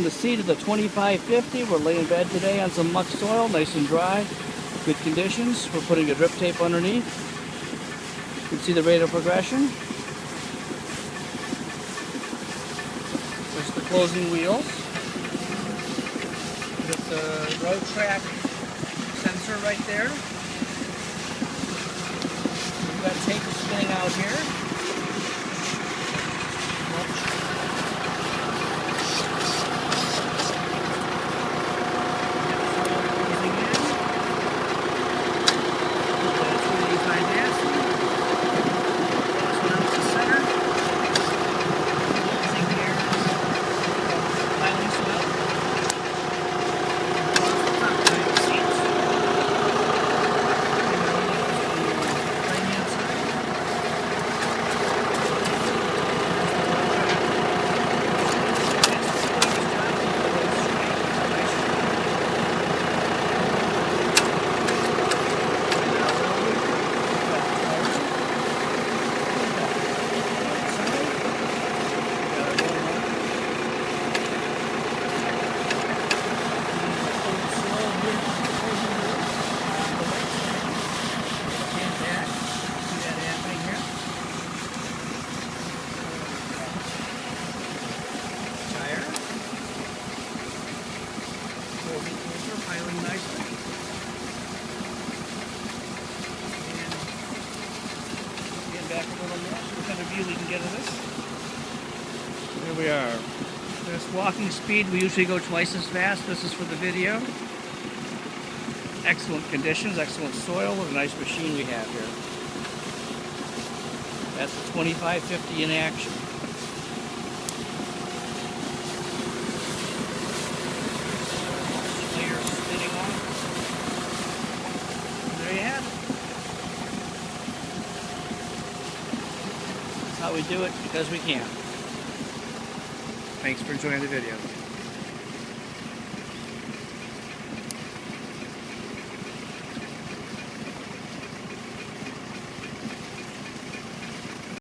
Welcome to seed of the 2550. We're laying bed today on some muck soil, nice and dry, good conditions. We're putting a drip tape underneath. You can see the rate of progression. There's the closing wheels. With the road track sensor right there. We've got tape spinning out here. Piling nicely. And get back a little more, so what kind of view we can get of this. Here we are. This walking speed, we usually go twice as fast. This is for the video. Excellent conditions, excellent soil. What a nice machine we have here. That's the 2550 in action. There you have it. That's how we do it, because we can. Thanks for enjoying the video.